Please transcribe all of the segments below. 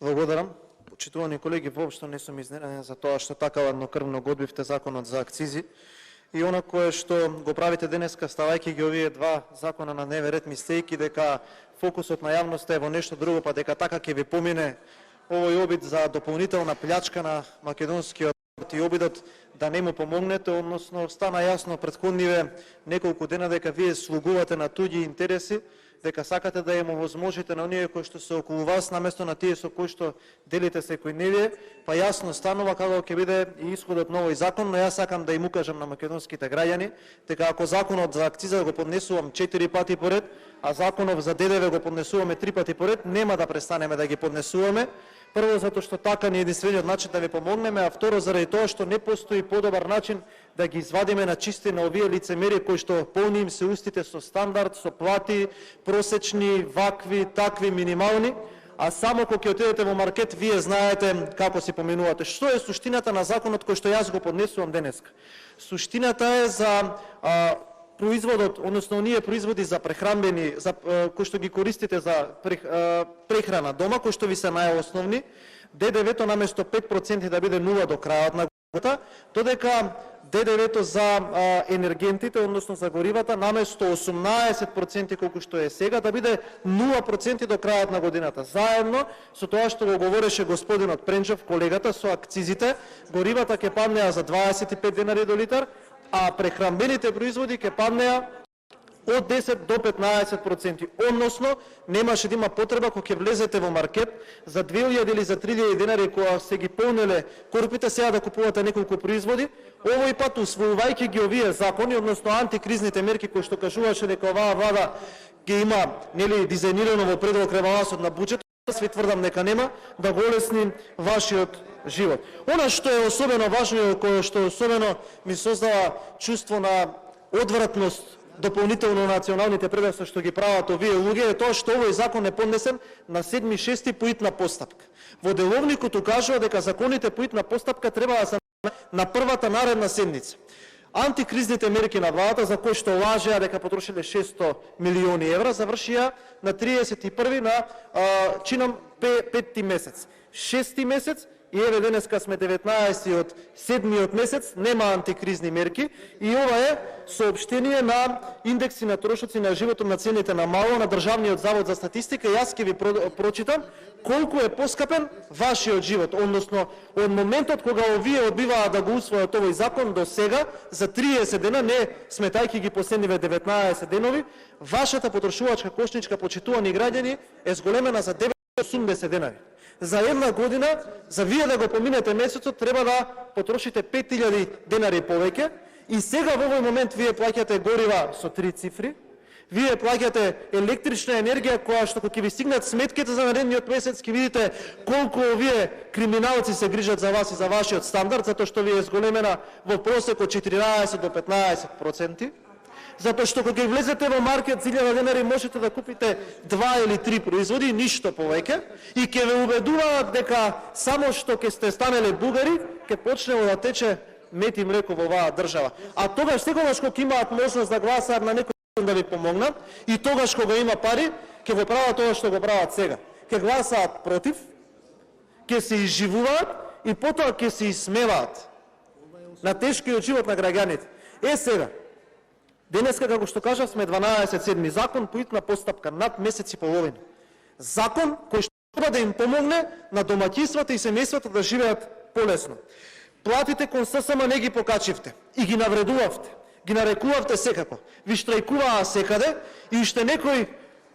Благодарам. Почитувани колеги, воопшто не сум изненаден за тоа што така ладнокрвно го одбивте законот за акцизи. И она кое што го правите денеска, ставајќи ги овие два закона на дневен ред, мислејќи дека фокусот на јавноста е во нешто друго, па дека така ќе ви помине овој обид за дополнителна плячка на македонскиот и обидот да не му помогнете, односно стана јасно претходниве неколку дена дека вие слугувате на туѓи интереси, дека сакате да им овозможите на оние кои што се околу вас, наместо на тие со кои што делите секојдневие, па јасно станува како ќе биде и исходот на овој закон, но јас сакам да им укажам на македонските граѓани дека ако законот за акциза го поднесувам 4 пати поред, а законов за ДДВ го поднесуваме 3 пати поред, нема да престанеме да ги поднесуваме. Прво, затоа што така ни е единствениот начин да ви помогнеме, а второ, заради тоа што не постои подобар начин да ги извадиме на чистина овие лицемери кои што полни им се устите со стандард, со плати, просечни, вакви, такви, минимални, а само кога ќе отидете во маркет, вие знаете како се поминувате. Што е суштината на законот кој што јас го поднесувам денеска? Суштината е за производот, односно оние производи за прехранбени, кои што ги користите за прехрана дома, кои што ви се најосновни, ДДВ-то наместо 5% да биде 0 до крајот на годината, додека ДДВ-то за енергентите, односно за горивата, наместо 18% колку што е сега, да биде 0% до крајот на годината. Заедно со тоа што го говореше господинот Пренчев, колегата, со акцизите, горивата ќе паднеа за 25 денари до литар, а прехранбените производи ќе паднеа од 10 до 15%. Односно, немаше да има потреба кога ќе влезете во маркет за 2000 или за 3000 денари кога се ги полнеле корпите, сега да купувате неколку производи. Овој пат, усвојувајќи ги овие закони, односно антикризните мерки кои што кажуваше дека оваа влада ги има дизајнирано во предлог ребалансот на буџетот, ви тврдам дека нема да го олесни вашиот живот. Она што е особено важно и кое што особено ми создава чувство на одвратност дополнително националните предавства што ги прават овие луѓе, е тоа што овој закон е поднесен на 7.6 по итна постапка. Во деловникот кажува дека законите по итна постапка треба да се на првата наредна седница. Антикризните мерки на владата, за кои што лажеа дека потрошиле 600 милиони евра, завршија на 31 на чинам 5 месец. 6 месец и еве денеска сме 19 од 7 месец, нема антикризни мерки и ова е соопштение на индекси на трошоци на животот на цените на мало на Државниот завод за статистика. Јас ќе ви прочитам колку е поскапен вашиот живот, односно од моментот кога овие одбиваат да го усвојат овој закон до сега, за 30 дена, не сметајќи ги последниве 19 денови, вашата потрошувачка кошничка, почитувани граѓани, е зголемена за 980 денари. За една година, за вие да го поминете месецот, треба да потрошите 5000 денари повеќе и сега во овој момент вие плаќате горива со 3 цифри, вие плаќате електрична енергија која што кога ќе ви стигнат сметките за наредниот месец, ќе видите колку овие криминалци се грижат за вас и за вашиот стандард, затоа што ви е зголемена во просек од 14 до 15%. Затоа што кога влезете во маркет за 1000 денари можете да купите 2 или 3 производи, ништо повеќе, и ќе ве убедуваат дека само што ќе сте станеле бугари, ќе почне да тече мед и млеко во оваа држава. А тогаш секогаш кога имаат можност да гласаат на некој да ви помогнат, и тогаш кога има пари, ќе го прават тоа што го прават сега. Ќе гласаат против, ќе се изживуваат и потоа ќе се исмеваат на тешкиот живот на граѓаните. Сега, денеска, како што кажа, сме 12.7. закон по итна постапка, над месец и половина. Закон кој што треба да им помогне на домаќинствата и семејствата да живеат полесно. Платите кон ССМ не ги покачивте и ги навредувавте. Ги нарекувавте секако. Ви штрајкуваа секаде и уште некој,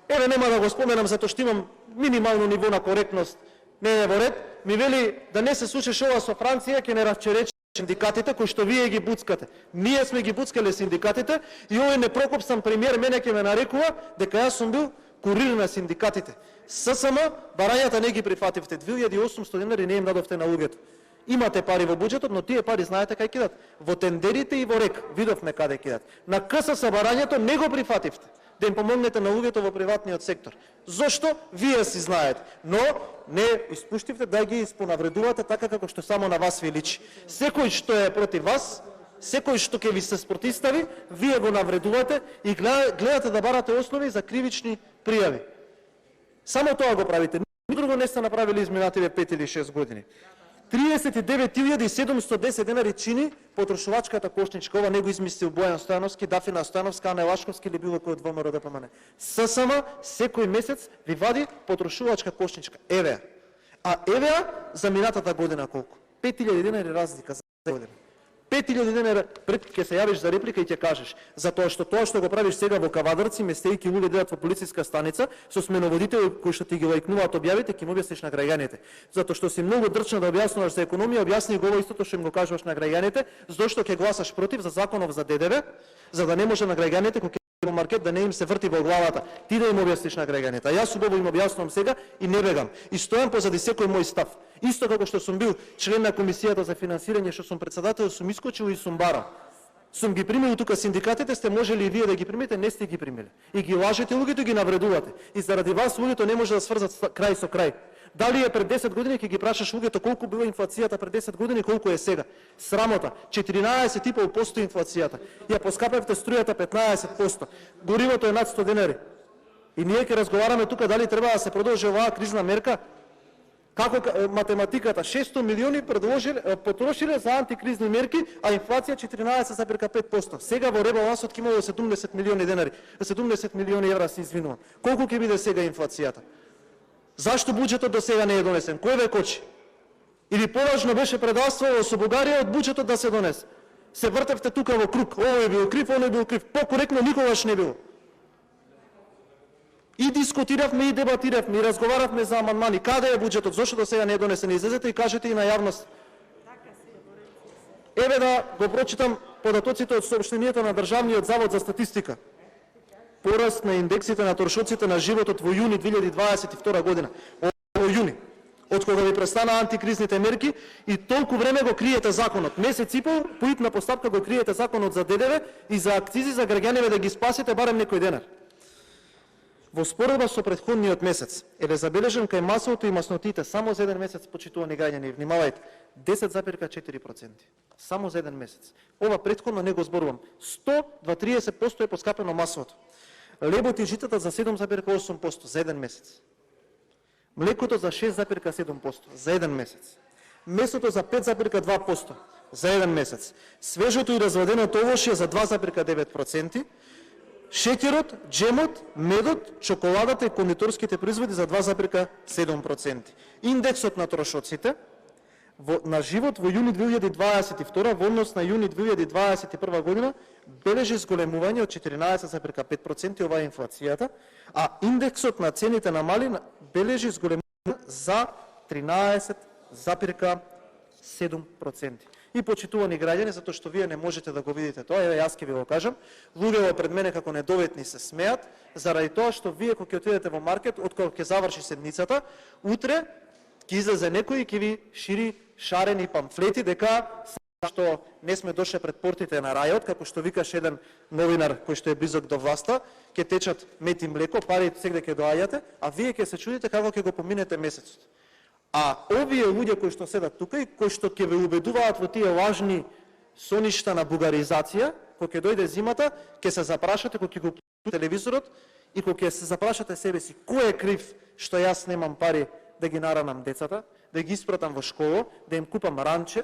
еве нема да го споменам затоа што имам минимално ниво на коректност, не е во ред, ми вели да не се случеше ова со Франција, ќе не расчерече синдикатите кои што вие ги буцкате. Ние сме ги буцкале синдикатите и овој непрокопсан премиер мене ќе ме нарекува дека јас сум бил курир на синдикатите. ССМ барањата не ги прифативте. 2800 денари не им дадовте на луѓето. Имате пари во буџетот, но тие пари знаете кај кидат. Во тендерите и во РЕК видовме каде кидат. На КСС барањето не го прифативте. Да им помогнете на луѓето во приватниот сектор. Зошто? Вие си знаете. Но не испуштивте да ги испонавредувате така како што само на вас ви личи. Секој што е против вас, секој што ќе ви се спротистави, вие го навредувате и гледате да барате основи за кривични пријави. Само тоа го правите. друго не сте направили изминативе 5 или 6 години. 39.710 денари чини потрошувачката кошничка. Ова не го измислил Бојан Стојановски, Дафина Стојановска, Ана Лашковски или било кој од ВМРО ДПМН. ССМ секој месец ви вади потрошувачка кошничка. Еве. А еве за минатата година колку? 5.000 денари разлика за година. 5.000 денари пред ќе се јавиш за реплика и ќе кажеш, затоа што тоа што го правиш сега во Кавадарци, местејќи луѓе дедат во полициска станица, со сменоводители кои што ти ги лајкнуваат објавите, ќе му објасниш на граѓаните. Затоа што си многу дрчна да објаснуваш за економија, објасни го истото што им го кажуваш на граѓаните, зошто ќе гласаш против за законов за ДДВ, за да не може на граѓаните кога во маркет да не им се врти во главата. Ти да им објасниш на граѓаните. А јас убаво им објаснувам сега и не бегам. И стојам позади секој мој став. Исто како што сум бил член на комисијата за финансирање, што сум председател, сум искочил и сум барал. Сум ги примил тука синдикатите, сте можели и вие да ги примите, не сте ги примили. И ги лажете луѓето, ги навредувате. И заради вас луѓето не може да сврзат крај со крај. Дали е пред 10 години, ќе ги прашаш луѓето колку била инфлацијата пред 10 години, колку е сега. Срамота, 14,5% инфлацијата. Ја поскапевте струјата 15%. Горивото е над 100 денари. И ние ќе разговараме тука дали треба да се продолжи оваа кризна мерка. Како математиката, 600 милиони потрошиле за антикризни мерки, а инфлација 14,5%. Сега во ребалансот ќе имало 70 милиони денари, 70 милиони евра, се извинувам. Колку ќе биде сега инфлацијата? Зашто буџетот до сега не е донесен? Кој ве кочи? Или поважно беше предавствувало со Бугарија од буџетот да се донесе? Се вртевте тука во круг. Овој бил крив, оној бил крив. Покоректно никогаш не било. И дискутиравме, и дебатиравме, и разговаравме за амандмани. Каде е буџетот? Зошто до сега не е донесен? Излезете и кажете и на јавност. Еве да го прочитам податоците од соопштенијата на Државниот завод за статистика. Пораст на индексите на трошоците на животот во јуни 2022 година. Во јуни. Од кога ви престана антикризните мерки и толку време го криете законот. Месец и пол, по итна постапка го криете законот за ДДВ и за акцизи за граѓаните да ги спасите барем некој денар. Во споредба со претходниот месец е забележен кај масовото и маснотите само за еден месец, почитувани граѓани, внимавајте, 10,4%. Само за еден месец. Ова претходно не го зборувам. 100-30% е поскапено масовото. Лебот и житата за 7,8% за еден месец. Млекото за 6,7% за еден месец. Месото за 5,2% за еден месец. Свежото и разведеното овошје за 2,9%. Шеќерот, джемот, медот, чоколадата и кондиторските производи за 2,7%. Индексот на трошоците на живот во јуни 2022 во однос на јуни 2021 година бележи зголемување од 14,5%, ова е инфлацијата, а индексот на цените на мали бележи зголемување за 13,7%. И почитувани граѓани, затоа што вие не можете да го видите тоа, еве јас ќе ви го кажам, луѓето пред мене како недоветни се смеат, заради тоа што вие кога ќе отидете во маркет, откако ќе заврши седмицата, утре ќе излезе некој и ќе ви шири шарени памфлети дека што не сме дошле пред портите на рајот, како што викаше еден новинар кој што е близок до власта, ќе течат мед и млеко, пари сегде ќе доаѓате, а вие ќе се чудите како ќе го поминете месецот. А овие луѓе кои што седат тука и кои што ќе ве убедуваат во тие лажни соништа на бугаризација, кога ќе дојде зимата, ќе се запрашате кога ќе го пуштите телевизорот и кога ќе се запрашате себе си кој е крив што јас немам пари да ги наранам децата, да ги испратам во школа, да им купам ранче,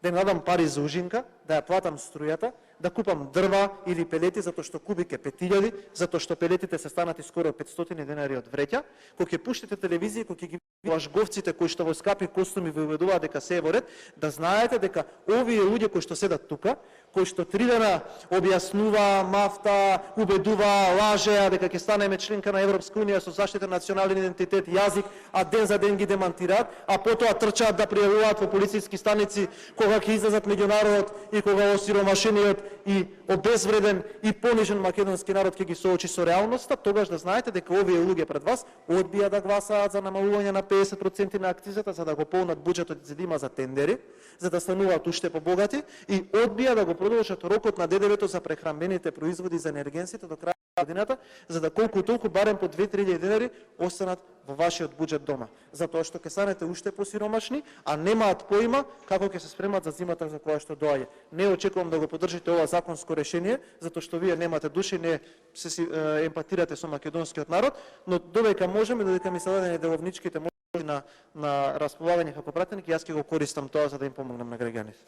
да им дадам пари за ужинка, да ја платам струјата, да купам дрва или пелети, затоа што кубик е 5000, затоа што пелетите се станати скоро 500 денари од вреќа. Кога ќе пуштите телевизија, кога ќе ги лажговците кои што во скапи костуми ви убедуваат дека се е во ред, да знаете дека овие луѓе кои што седат тука, кои што 3 дена објаснува, мафта, убедува, лажеа дека ќе станеме членка на Европска унија со заштита на национален идентитет, јазик, а ден за ден ги демантираат, а потоа трчаат да пријавуваат во полициски станици кога ќе излезат меѓу народот и кога осиромашениот и обезвреден и понижен македонски народ ќе ги соочи со реалноста, тогаш да знаете дека овие луѓе пред вас одбија да гласаат за намалување на 50% на акцизата за да го полнат буџетот за да има за тендери, за да стануваат уште побогати и одбија да го продолжат рокот на ДДВ-то за прехранбените производи за енергенсите до крај на годината, за да колку толку барем по 2-3 денари останат во вашиот буџет дома. Затоа што ќе станете уште посиромашни, а немаат поима како ќе се спремат за зимата за која што доаѓа. Не очекувам да го поддржите ова законско решение, затоа што вие немате души, не се емпатирате со македонскиот народ, но додека можеме, додека ми се дадени деловничките на располагање како пратеник, јас ќе го користам тоа за да им помогнам на граѓаните.